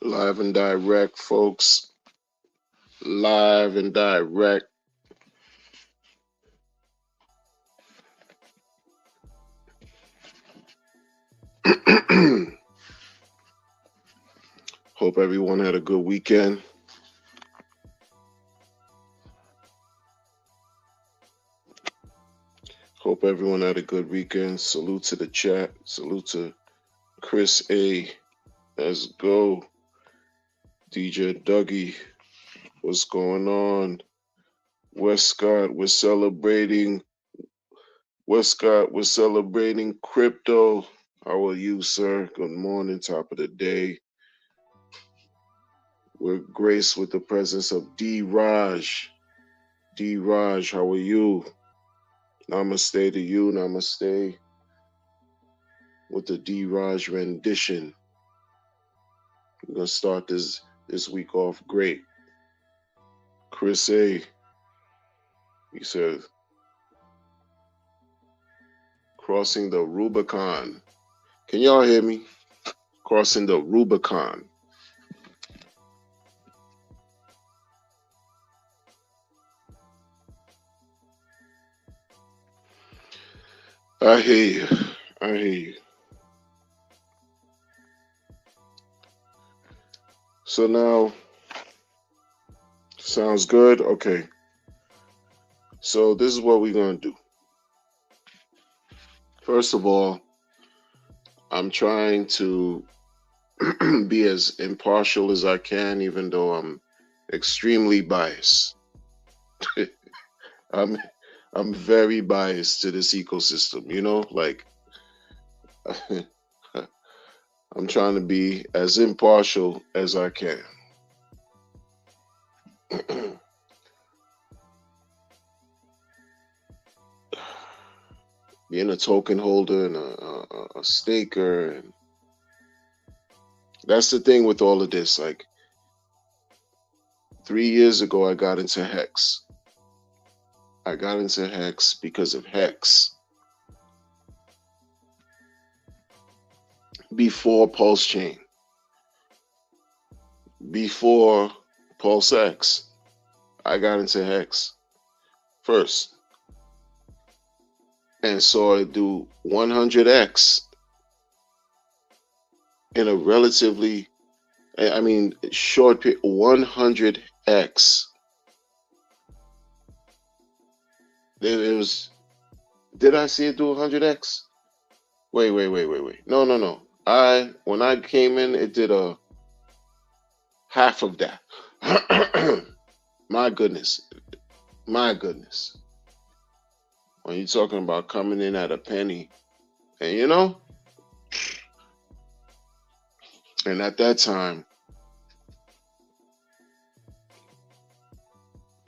Live and direct, folks. Live and direct. Hope everyone had a good weekend. Hope everyone had a good weekend. Salute to the chat. Salute to Chris A. Let's go. DJ Dougie. What's going on? Westcott, we're celebrating. Westcott, we're celebrating crypto. How are you, sir? Good morning, top of the day. We're graced with the presence of D. Raj. D. Raj, how are you? Namaste to you. Namaste. With the D. Raj rendition. We're going to start this week off great. Chris A. He says, crossing the Rubicon. Can y'all hear me? Crossing the Rubicon. I hear you. I hear you. So now, sounds good? Okay. So this is what we're going to do. First of all, I'm trying to be as impartial as I can, even though I'm extremely biased. I'm very biased to this ecosystem, you know, like I'm trying to be as impartial as I can. Being a token holder and a staker, and that's the thing with all of this. Like 3 years ago, I got into Hex. I got into Hex because of Hex. Before Pulse Chain. Before Pulse X. I got into Hex first. And saw it do 100x in a relatively, short period, 100x. It was, did I see it do 100x? Wait. No. When I came in, it did a half of that. My goodness. When you're talking about coming in at a penny, and and at that time,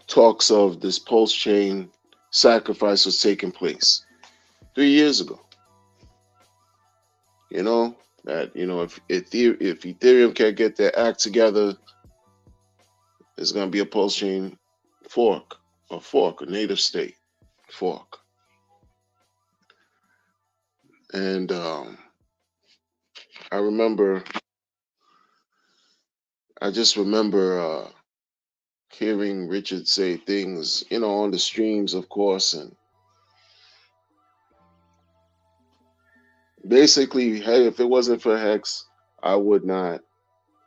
talks of this pulse chain sacrifice was taking place 3 years ago. If Ethereum can't get their act together, there's going to be a pulse chain fork, a native state fork. And I remember I just remember hearing Richard say things, on the streams, of course, and basically, hey, if it wasn't for Hex, I would not,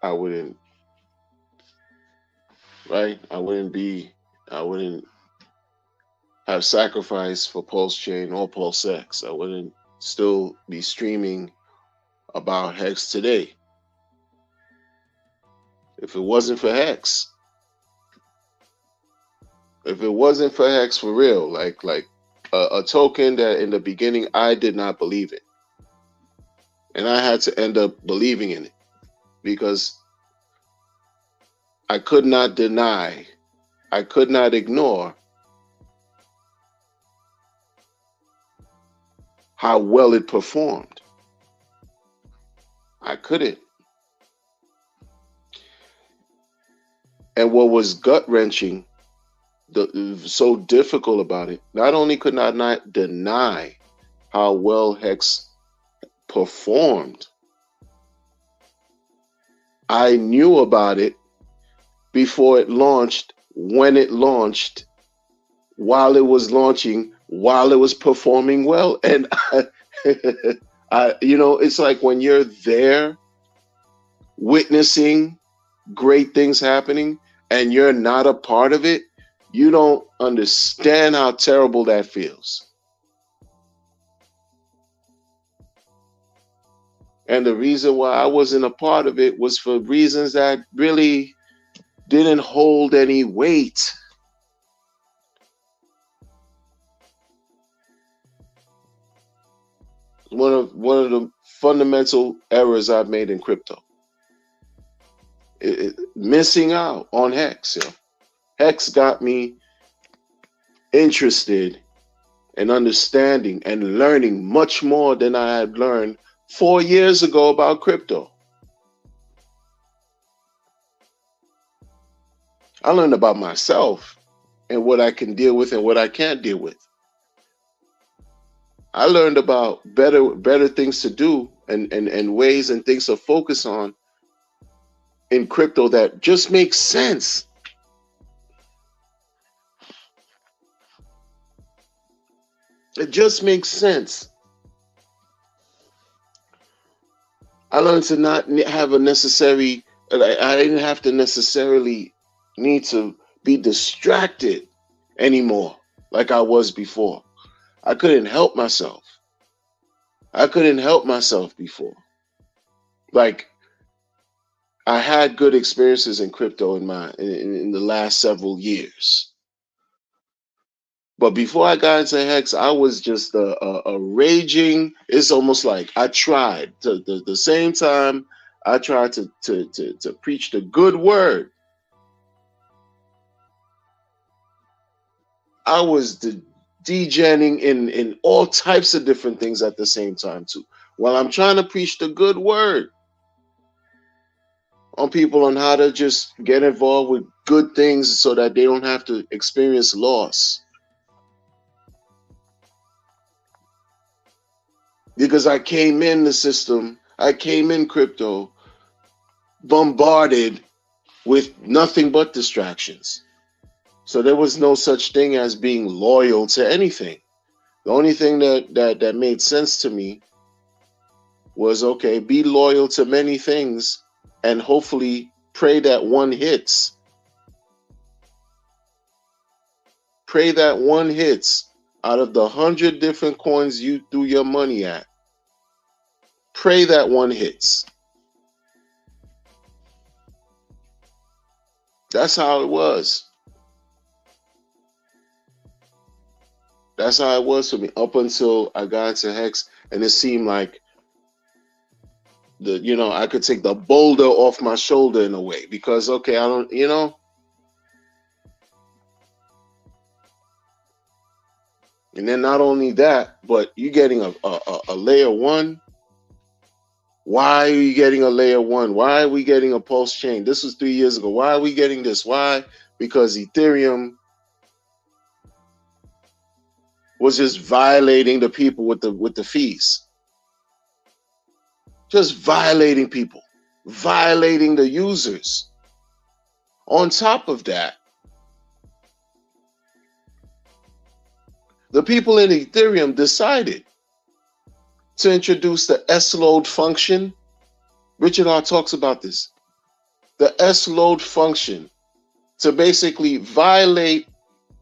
I wouldn't, right? I wouldn't have sacrificed for Pulse Chain or Pulse X. I wouldn't still be streaming about Hex today. If it wasn't for Hex, for real, like a token that in the beginning I did not believe in, and I had to end up believing in it because I could not deny, I could not ignore how well it performed. I couldn't. And what was gut wrenching, so difficult about it, not only could I not deny how well Hex performed, I knew about it before it launched, when it launched, while it was launching, while it was performing well. And it's like when you're there witnessing great things happening and you're not a part of it, you don't understand how terrible that feels. And the reason why I wasn't a part of it was for reasons that really didn't hold any weight. One of the fundamental errors I've made in crypto. Missing out on Hex. Hex got me interested in understanding and learning much more than I had learned 4 years ago about crypto. I learned about myself and what I can deal with and what I can't deal with. I learned about better things to do and ways and things to focus on in crypto that just makes sense. It just makes sense. I learned to not have a necessary, I didn't have to necessarily need to be distracted anymore like I was before. I couldn't help myself. Before. Like, I had good experiences in crypto in the last several years. But before I got into Hex, I was just a raging. It's almost like I tried the same time I tried to preach the good word. I was degenning in all types of different things at the same time too. While I'm trying to preach the good word on people on how to just get involved with good things so that they don't have to experience loss. Because I came in the system, I came in crypto bombarded with nothing but distractions. So there was no such thing as being loyal to anything. The only thing that made sense to me was, okay, be loyal to many things and hopefully pray that one hits. Pray that one hits out of the 100 different coins you threw your money at. Pray that one hits. That's how it was. That's how it was for me up until I got into Hex, and it seemed like I could take the boulder off my shoulder in a way, because okay, I don't, and then not only that, but you getting a layer one. Why are you getting a layer one? Why are we getting a pulse chain? This was 3 years ago. Why are we getting this? Why? Because Ethereum was just violating the people with the fees. Just violating people, violating the users. On top of that, the people in Ethereum decided to introduce the S-load function. Richard R talks about this. The S-load function to basically violate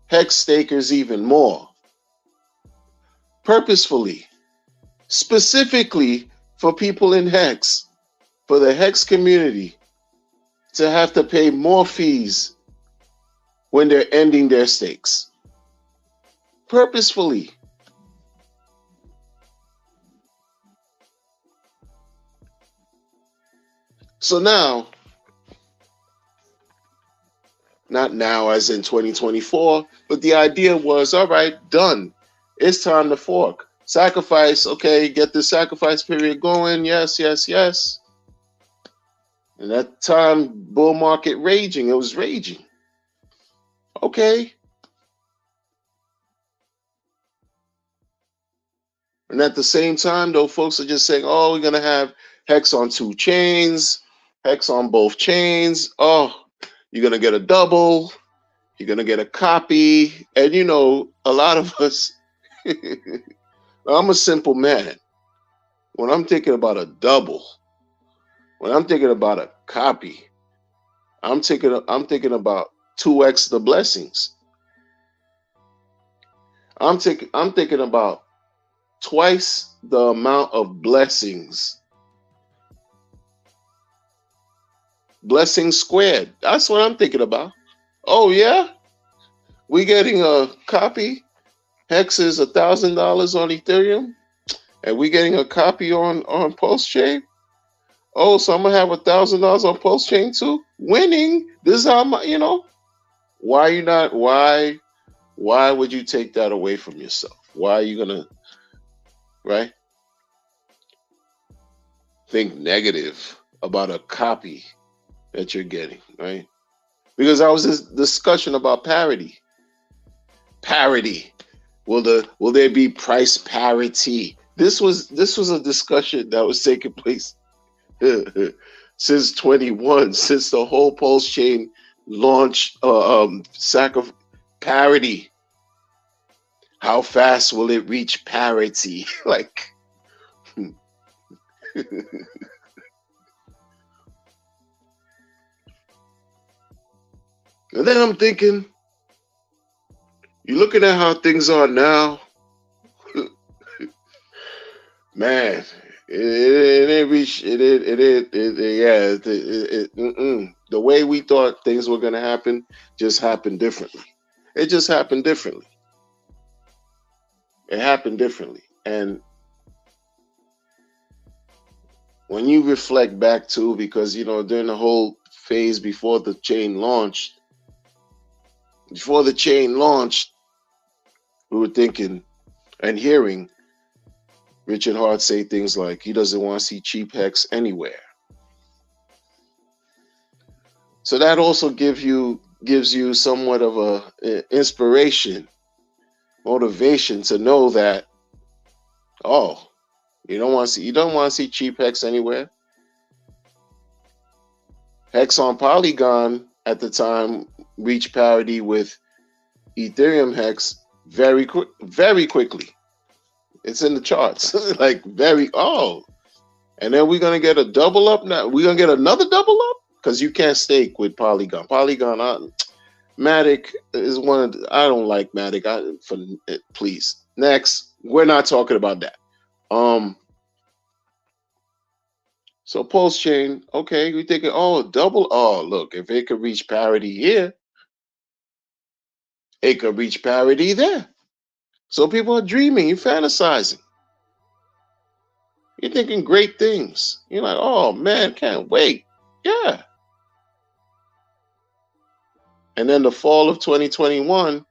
hex stakers even more. Purposefully, specifically for people in hex, for the hex community to have to pay more fees when they're ending their stakes. Purposefully. So now, not now as in 2024, but the idea was, all right, done. It's time to fork. Sacrifice, okay, get the sacrifice period going. Yes, yes, yes. And that time, bull market raging, it was raging. Okay. And at the same time, though, folks are just saying, oh, we're going to have hex on 2 chains, hex on both chains. Oh, you're going to get a double. You're going to get a copy. And, you know, a lot of us, I'm a simple man. When I'm thinking about a double, when I'm thinking about a copy, I'm thinking about 2x the blessings. I'm thinking about twice the amount of blessings. Blessings squared. That's what I'm thinking about. Oh yeah? We getting a copy? Hex is $1,000 on Ethereum, and we getting a copy on PulseChain. Oh, so I'm gonna have $1,000 on PulseChain too. Winning. This is how Why you not? Why would you take that away from yourself? Why are you gonna, right? Think negative about a copy that you're getting, right? Because I was this discussion about parity. Parity. Will there be price parity? This was a discussion that was taking place since 21, since the whole Pulse chain launch parity. How fast will it reach parity? Like and then I'm thinking, you're looking at how things are now, man. It didn't reach. The way we thought things were gonna happen just happened differently. It just happened differently. It happened differently, and when you reflect back to, because during the whole phase before the chain launched, we were thinking and hearing Richard Hart say things like he doesn't want to see cheap hex anywhere. So that also gives you somewhat of a inspiration, motivation to know that, oh, you don't want to see cheap hex anywhere. Hex on Polygon at the time reached parity with Ethereum hex very quickly. It's in the charts. Like and then we're gonna get a double up now. We're gonna get another double up because you can't stake with Polygon. Matic is one of I don't like Matic. Please. Next, we're not talking about that. So Pulse chain, okay, we thinking, double. Oh, look, if it could reach parity here, it could reach parity there. So people are dreaming, you're fantasizing. You're thinking great things. You're like, oh man, can't wait. Yeah. And then the fall of 2021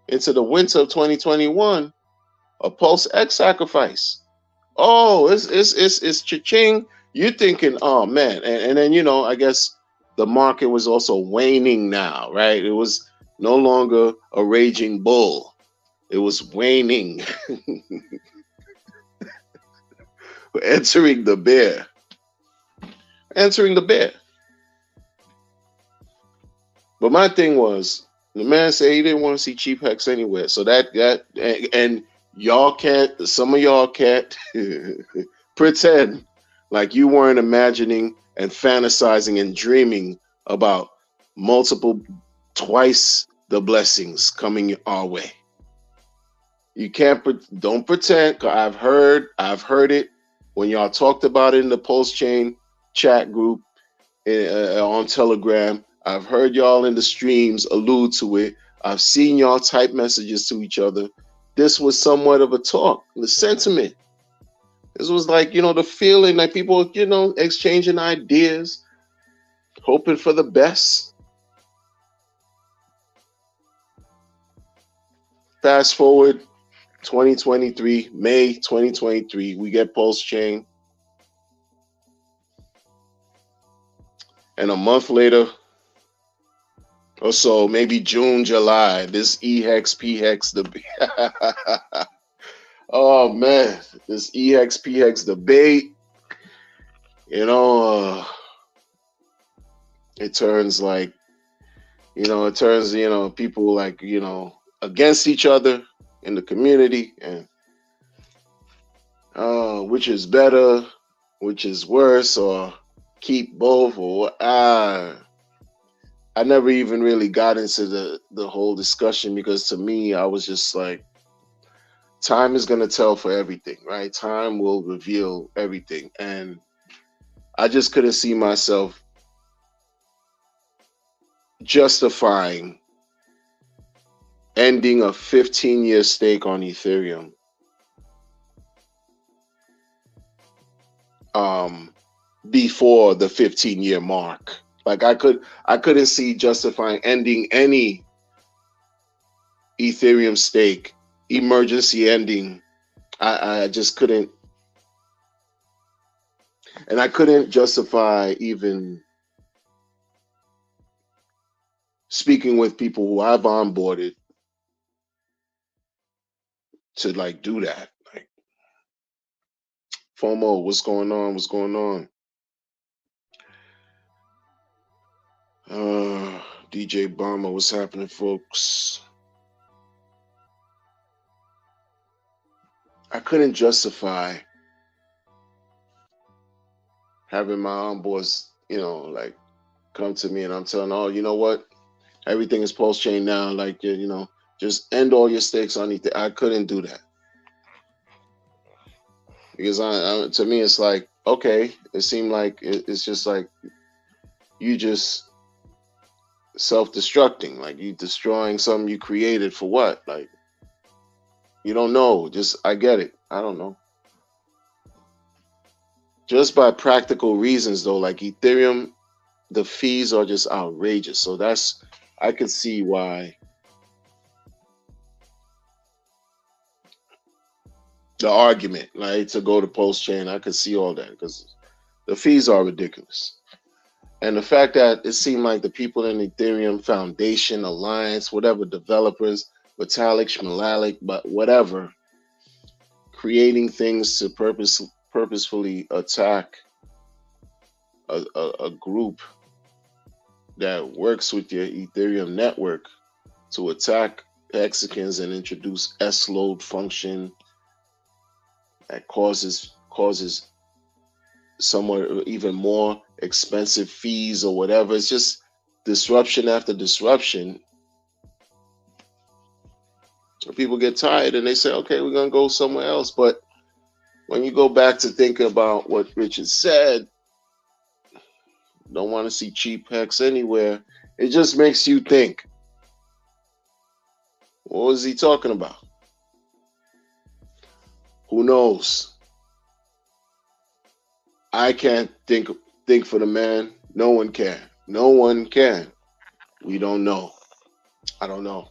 into the winter of 2021, a Pulse X sacrifice. Oh, it's cha-ching. You're thinking, oh man. And then, I guess the market was also waning now, right? It was no longer a raging bull. It was waning. Entering the bear. But my thing was, the man said he didn't want to see cheap Hex anywhere. So and y'all can't. Some of y'all can't pretend like you weren't imagining and fantasizing and dreaming about multiple, twice the blessings coming our way. You can't. Don't pretend. 'Cause I've heard it when y'all talked about it in the post chain chat group on Telegram. I've heard y'all in the streams allude to it. I've seen y'all type messages to each other. This was somewhat of a talk, the sentiment. This was like, the feeling, like people, exchanging ideas, hoping for the best. Fast forward 2023, May 2023, we get Pulse Chain. And a month later, or so, maybe June, July, this EHEX, PHEX, oh man, this EHEX, PHEX debate, it turns like, people like, against each other in the community, and which is better, which is worse, or keep both, or I never even really got into the whole discussion, because to me, I was just like, time is going to tell for everything, right? Time will reveal everything. And I just couldn't see myself justifying ending a 15-year stake on Ethereum before the 15-year mark. Like I couldn't see justifying ending any Ethereum stake, emergency ending. I just couldn't, and I couldn't justify even speaking with people who I've onboarded to like do that. Like, FOMO, what's going on? What's going on? DJ Bomber, what's happening, folks? I couldn't justify having my onboards, like come to me and I'm telling, oh, you know what? Everything is post chain now. Like, just end all your stakes on Ether. I couldn't do that because to me, it's like, okay, it seemed like it's just like you just self-destructing, like you destroying something you created for what? Like, you don't know. Just, I get it. I don't know. Just by practical reasons, though, like Ethereum, the fees are just outrageous. So I could see why the argument, like to go to post chain, I could see all that because the fees are ridiculous. And the fact that it seemed like the people in Ethereum Foundation, Alliance, whatever, developers, Vitalik, Shmalalik, but whatever, creating things to purposefully attack a group that works with your Ethereum network to attack Mexicans and introduce S-load function that causes somewhat even more expensive fees or whatever. It's just disruption after disruption. People get tired and they say, okay, we're going to go somewhere else. But when you go back to thinking about what Richard said, don't want to see cheap Hex anywhere, it just makes you think, what was he talking about? Who knows? I can't think for the man. No one can. No one can. We don't know. I don't know.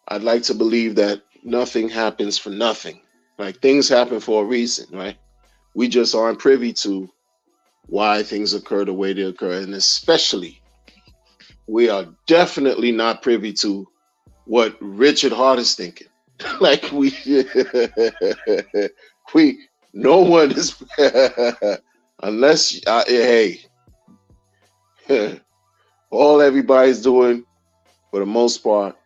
I'd like to believe that nothing happens for nothing. Like, things happen for a reason, right? We just aren't privy to why things occur the way they occur. And especially, we are definitely not privy to what Richard Hart is thinking. Like, no one is, unless, hey, All everybody's doing, for the most part,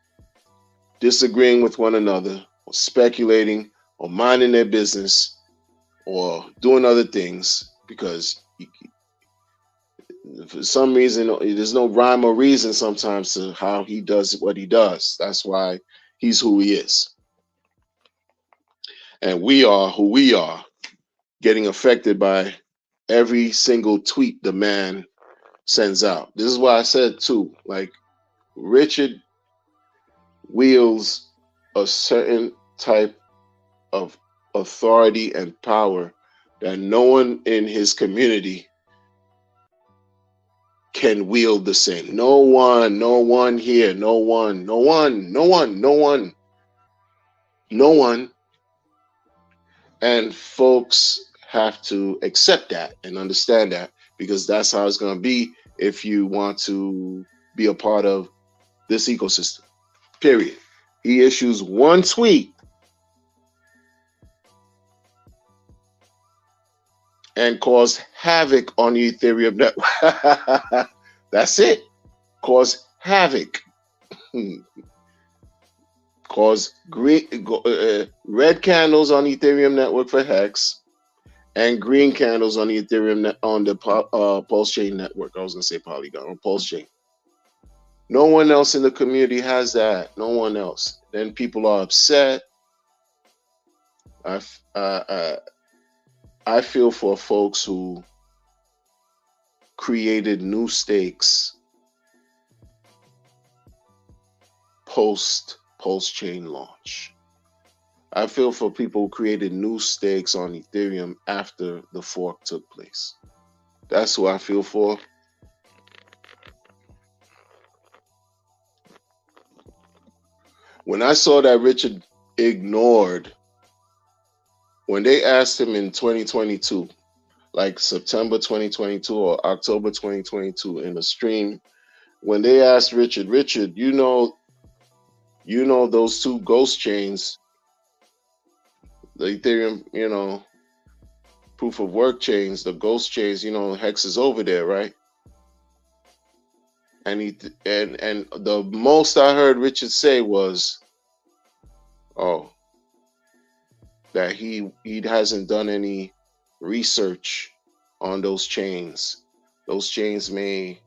disagreeing with one another, or speculating, or minding their business, or doing other things because for some reason there's no rhyme or reason sometimes to how he does what he does. That's why he's who he is. And we are who we are, getting affected by every single tweet the man sends out. This is why I said too, like Richard wields a certain type of authority and power that no one in his community can wield the same. No one here, no one. And folks have to accept that and understand that because that's how it's going to be if you want to be a part of this ecosystem. Period. He issues one tweet and cause havoc on the Ethereum network. That's it. Cause havoc. Cause red candles on Ethereum network for Hex and green candles on the Ethereum on the Pulse Chain network. I was gonna say Polygon on Pulse Chain. No one else in the community has that. No one else. Then people are upset. I feel for folks who created new stakes post Pulse Chain launch. I feel for people who created new stakes on Ethereum after the fork took place. That's who I feel for. When I saw that Richard ignored, when they asked him in 2022, like September 2022 or October 2022 in a stream, when they asked Richard, you know those two ghost chains, the Ethereum, proof of work chains, the ghost chains, Hex is over there, right? And and the most I heard Richard say was, oh, that he hasn't done any research on those chains. Those chains may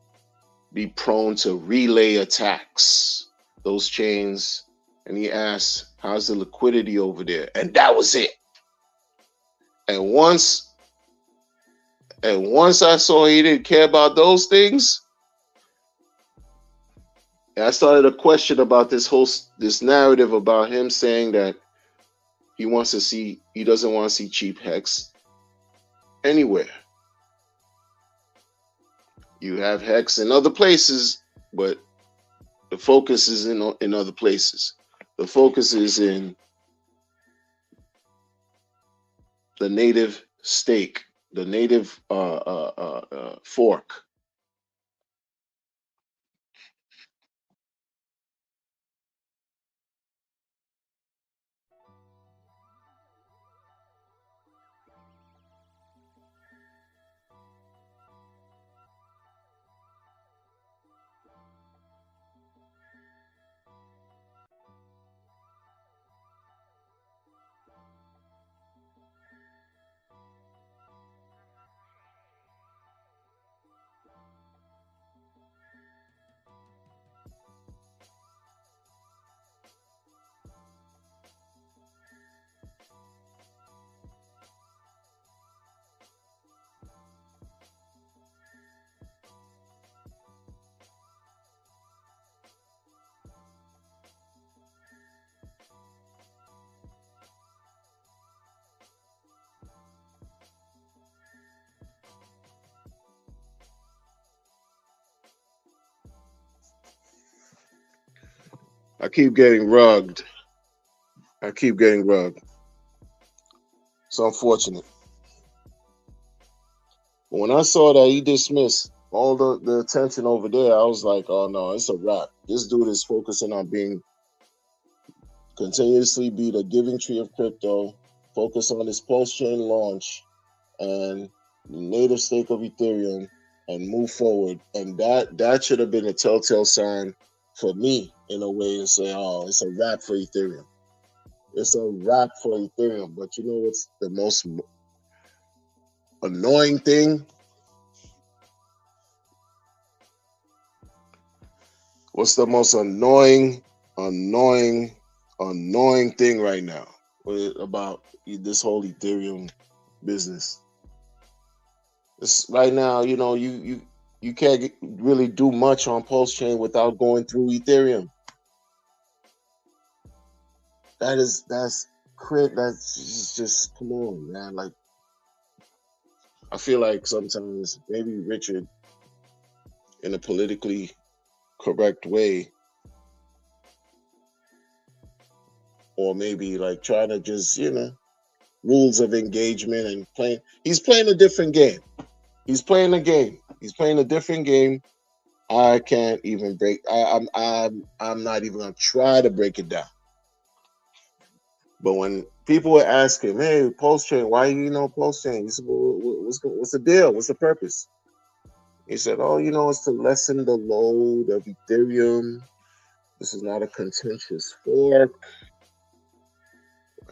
be prone to relay attacks. Those chains, and he asked, how's the liquidity over there? And that was it. And once I saw he didn't care about those things, I started a question about this narrative about him saying that he doesn't want to see cheap Hex anywhere. You have Hex in other places, but the focus is in other places. The focus is in the native stake, the native fork. I keep getting rugged. It's unfortunate. But when I saw that he dismissed all the attention over there, I was like, oh no, it's a wrap. This dude is focusing on continuously be the giving tree of crypto, focus on this Pulse Chain launch and native stake of Ethereum, and move forward. And that should have been a telltale sign for me in a way to say, oh, it's a wrap for Ethereum. It's a wrap for Ethereum. But you know what's the most annoying thing? What's the most annoying thing right now about this whole Ethereum business? It's right now, you can't really do much on Pulse Chain without going through Ethereum. That's crit. That's just come on, man. Like I feel like sometimes maybe Richard, in a politically correct way, or maybe like trying to just rules of engagement and playing. He's playing a different game. He's playing a game. He's playing a different game. I can't even break. I'm not even gonna try to break it down. But when people would ask him, "Hey, Pulse Chain, why Pulse Chain?" He said, well, "What's the deal? What's the purpose?" He said, "Oh, it's to lessen the load of Ethereum. This is not a contentious fork.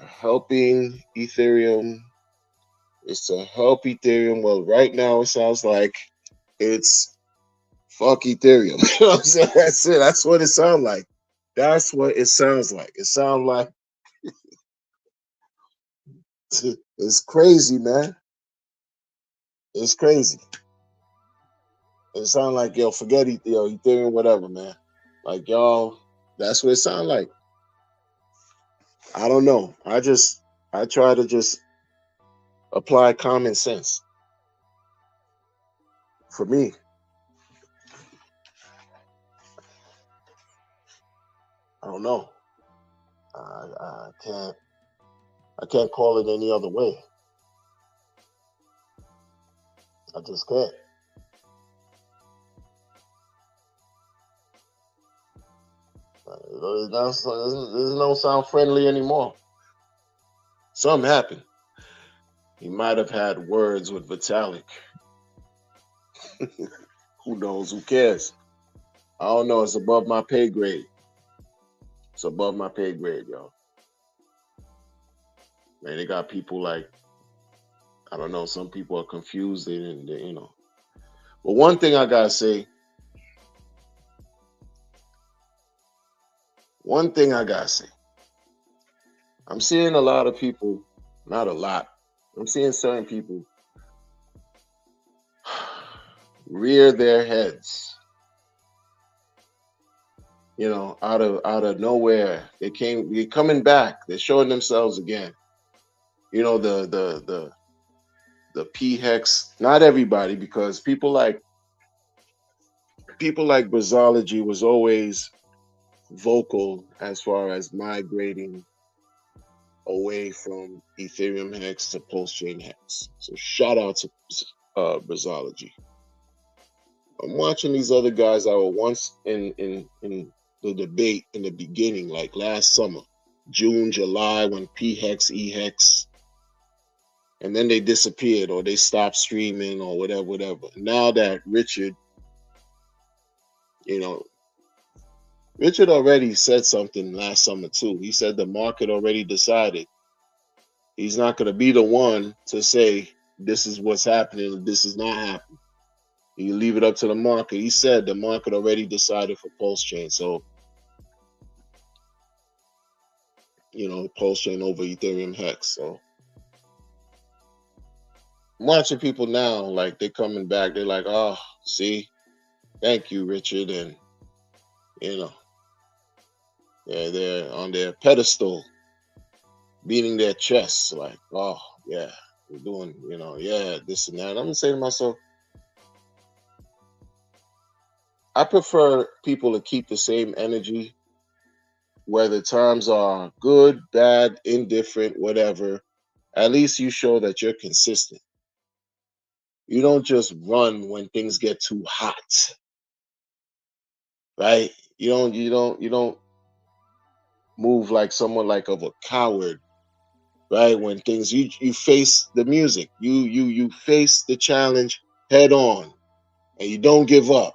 Helping Ethereum. It's to help Ethereum." Well, right now it sounds like it's fuck Ethereum. You know what I'm saying? That's it. That's what it sounds like. That's what it sounds like. It sounds like it's crazy, man. It's crazy. It sounds like forget Ethereum, whatever, man. Like y'all, that's what it sounds like. I don't know. I try to just apply common sense. For me, I don't know. I can't call it any other way. I just can't. It doesn't sound friendly anymore. Something happened. He might have had words with Vitalik. Who knows? Who cares? I don't know. It's above my pay grade. It's above my pay grade, yo. Man, they got people like, I don't know. Some people are confused, But one thing I gotta say. I'm seeing a lot of people, not a lot. I'm seeing certain people rear their heads. Out of nowhere, they're coming back. They're showing themselves again. The P hex. Not everybody, because people like Brazology was always vocal as far as migrating away from Ethereum hex to Pulse Chain hex. So shout out to Brazology. I'm watching these other guys that were once in the debate in the beginning, like last summer, June, July, when P hex, E hex, and then they disappeared or they stopped streaming or whatever. Now that Richard already said something last summer too. He said the market already decided. He's not going to be the one to say this is what's happening, this is not happening. You leave it up to the market. He said the market already decided for Pulse Chain. So, Pulse Chain over Ethereum hex. So I'm watching people now, like they're coming back. They're like, oh, see, thank you, Richard. And, they're on their pedestal, beating their chests, like, oh, yeah, we're doing, this and that. And I'm saying to myself, I prefer people to keep the same energy, whether times are good, bad, indifferent, whatever. At least you show that you're consistent. You don't just run when things get too hot, right? You don't move like someone like of a coward, right? When things you face the music, you face the challenge head on, and you don't give up.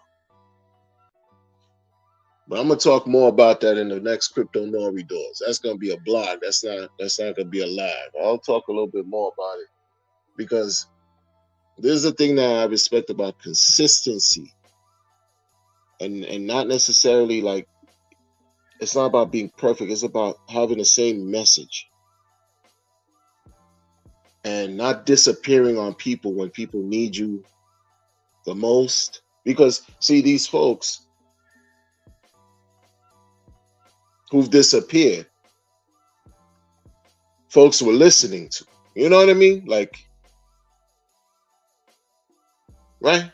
But I'm gonna talk more about that in the next Crypto Nori Doors. That's gonna be a blog. That's not gonna be a live. I'll talk a little bit more about it because there's a thing that I respect about consistency, and not necessarily like it's not about being perfect. It's about having the same message and not disappearing on people when people need you the most. Because see, these folks who've disappeared, folks were listening to. You know what I mean? Like, right?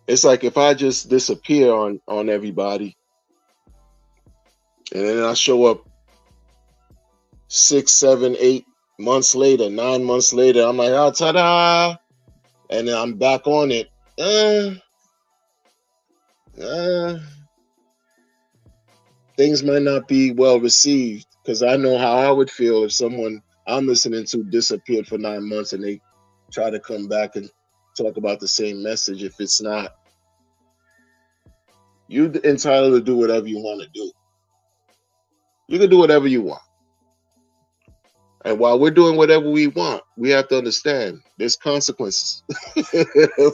It's like if I just disappear on everybody, and then I show up 6, 7, 8 months later, 9 months later, I'm like, oh, ta-da, and then I'm back on it. Things might not be well received because I know how I would feel if someone I'm listening to disappeared for 9 months and they try to come back and talk about the same message. If it's not, you're entitled to do whatever you want to do. You can do whatever you want. And while we're doing whatever we want, we have to understand there's consequences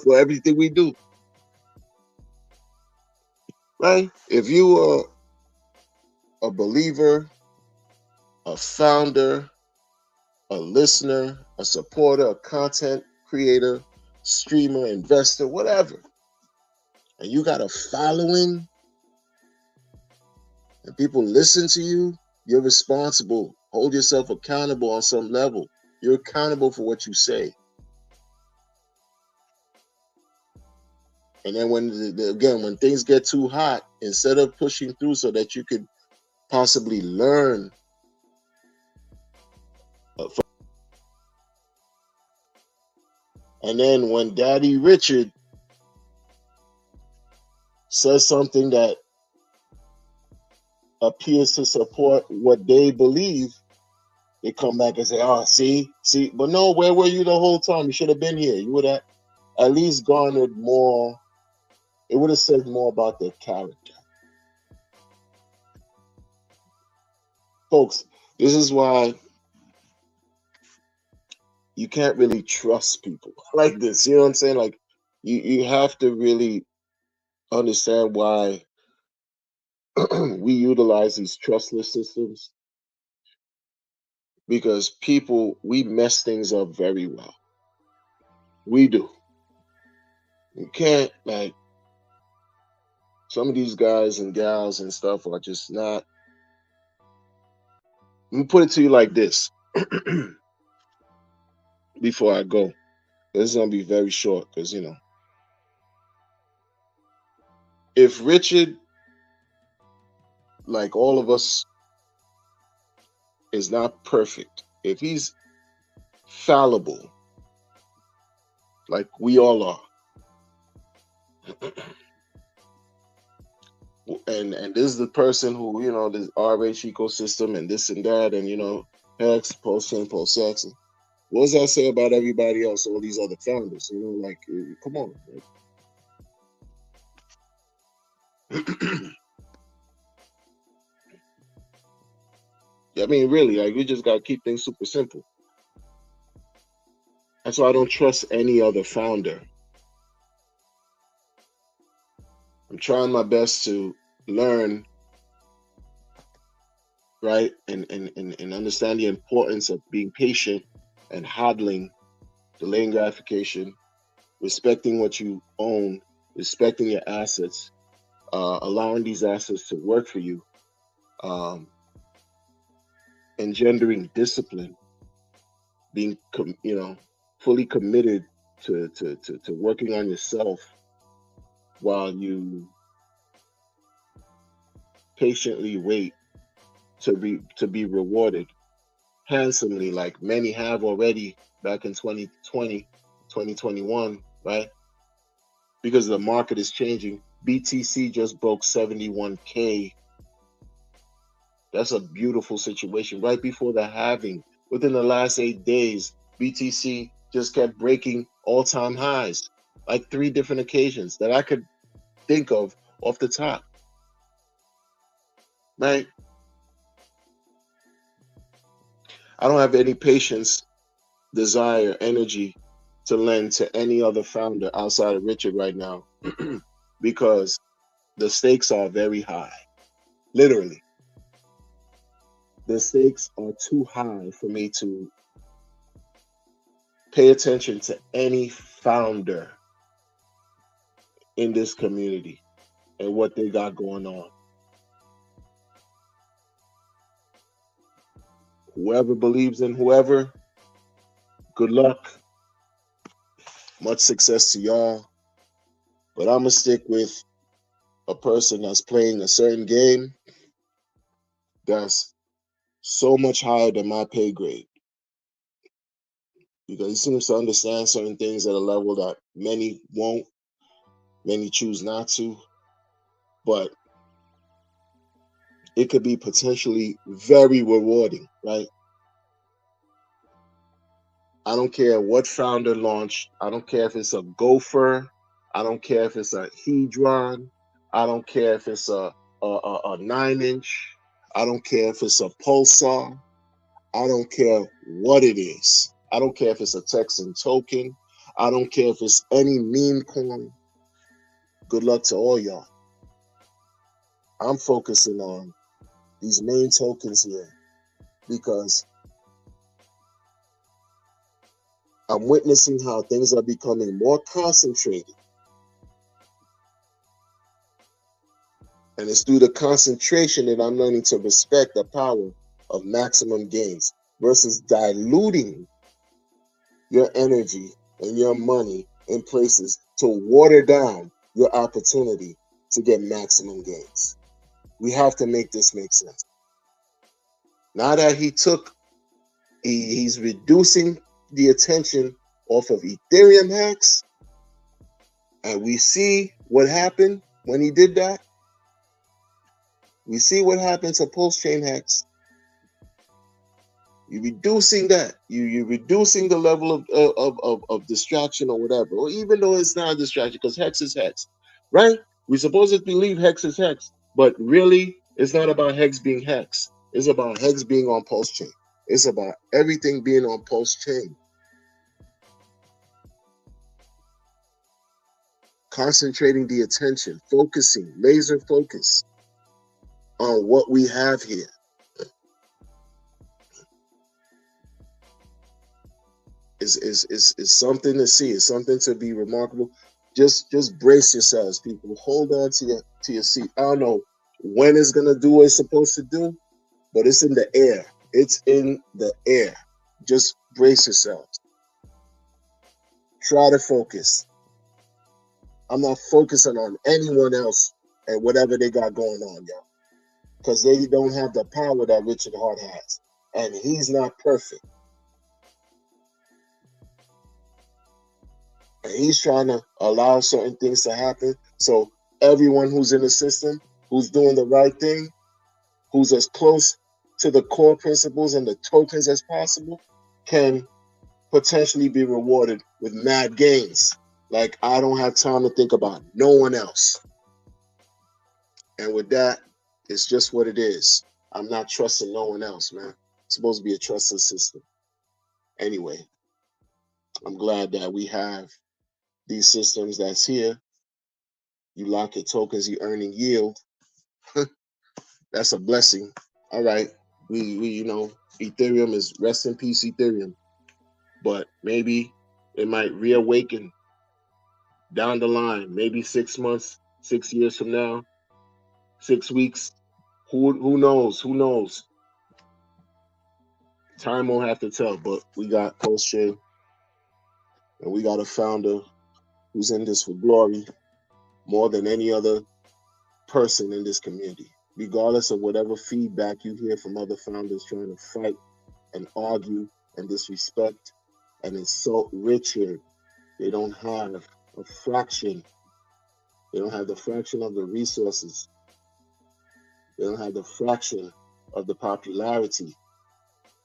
for everything we do. Right? If you are a believer, a founder, a listener, a supporter, a content creator, streamer, investor, whatever, and you got a following and people listen to you, you're responsible. Hold yourself accountable on some level. You're accountable for what you say. And then when things get too hot, instead of pushing through so that you could possibly learn and then when Daddy Richard says something that appears to support what they believe, they come back and say, oh, see, but no, where were you the whole time? You should have been here. You would have at least garnered more. It would have said more about their character. Folks, this is why you can't really trust people like this. You know what I'm saying? Like, you have to really understand why we utilize these trustless systems, because people, we mess things up very well. We do. You can't, like, some of these guys and gals and stuff are just not. Let me put it to you like this before I go. This is gonna be very short because if Richard, like all of us, is not perfect, if he's fallible, like we all are, and this is the person who this RH ecosystem and this and that, and Hex, post-chain, post-sex. What does that say about everybody else, all these other founders? Like, come on. I mean, really, like, we just gotta keep things super simple. That's why I don't trust any other founder. I'm trying my best to learn, right, and understand the importance of being patient and hodling, delaying gratification, respecting what you own, respecting your assets, allowing these assets to work for you, engendering discipline, being fully committed to working on yourself while you patiently wait to be rewarded handsomely, like many have already back in 2020, 2021, right? Because the market is changing. BTC just broke 71K. That's a beautiful situation. Right before the halving, within the last 8 days, BTC just kept breaking all-time highs. like 3 different occasions that I could think of off the top, right? I don't have any patience, desire, energy to lend to any other founder outside of Richard right now because the stakes are very high. Literally, the stakes are too high for me to pay attention to any founder in this community and what they got going on. Whoever believes in whoever, good luck, much success to y'all. But I'm gonna stick with a person that's playing a certain game that's so much higher than my pay grade because he seems to understand certain things at a level that many won't, many choose not to, but it could be potentially very rewarding, right? I don't care what founder launched. I don't care if it's a Gopher. I don't care if it's a Hedron. I don't care if it's a 9-inch. I don't care if it's a Pulsar. I don't care what it is. I don't care if it's a Texan token. I don't care if it's any meme coin. Good luck to all y'all. I'm focusing on these main tokens here because I'm witnessing how things are becoming more concentrated. And it's through the concentration that I'm learning to respect the power of maximum gains versus diluting your energy and your money in places to water down your opportunity to get maximum gains. We have to make this make sense. Now that he's reducing the attention off of Ethereum hacks, and we see what happened when he did that. We see what happened to post-chain hacks. You're reducing that. You're reducing the level of distraction or whatever. Or even though it's not a distraction, because hex is hex, right? We supposed to believe hex is hex, but really, it's not about hex being hex. It's about hex being on post-chain. It's about everything being on post-chain. Concentrating the attention, focusing, laser focus on what we have here. Is something to see. It's something to be remarkable. Just brace yourselves, people. Hold on to your seat. I don't know when it's gonna do what it's supposed to do, but it's in the air. It's in the air. Just brace yourselves. Try to focus. I'm not focusing on anyone else and whatever they got going on, y'all, because they don't have the power that Richard Hart has, and he's not perfect. And he's trying to allow certain things to happen. So everyone who's in the system, who's doing the right thing, who's as close to the core principles and the tokens as possible, can potentially be rewarded with mad gains. Like, I don't have time to think about no one else. And with that, it's just what it is. I'm not trusting no one else, man. It's supposed to be a trustless system. Anyway, I'm glad that we have these systems that's here. You lock your tokens, you earning yield. That's a blessing. All right. We Ethereum is rest in peace, Ethereum. But maybe it might reawaken down the line, maybe 6 months, 6 years from now, 6 weeks. Who knows? Who knows? Time won't have to tell, but we got post-chain and we got a founder who's in this for glory more than any other person in this community, regardless of whatever feedback you hear from other founders trying to fight and argue and disrespect and insult Richard. They don't have a fraction. They don't have the fraction of the resources. They don't have the fraction of the popularity.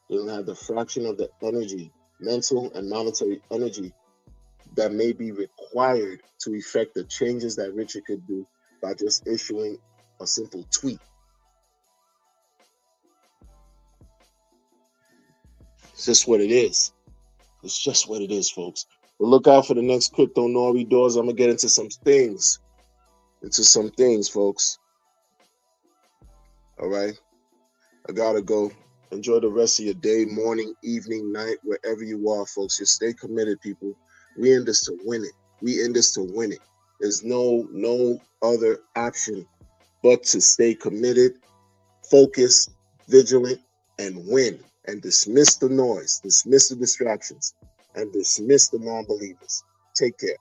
They don't have the fraction of the energy, mental and monetary energy that may be required to effect the changes that Richard could do by just issuing a simple tweet. It's just what it is. It's just what it is, folks. But look out for the next Crypto Nori doors. I'm gonna get into some things. Folks. All right. I gotta go. Enjoy the rest of your day, morning, evening, night, wherever you are, folks. Just stay committed, people. We in this to win it. We in this to win it. There's no other option but to stay committed, focused, vigilant, and win. And dismiss the noise, dismiss the distractions, and dismiss the non-believers. Take care.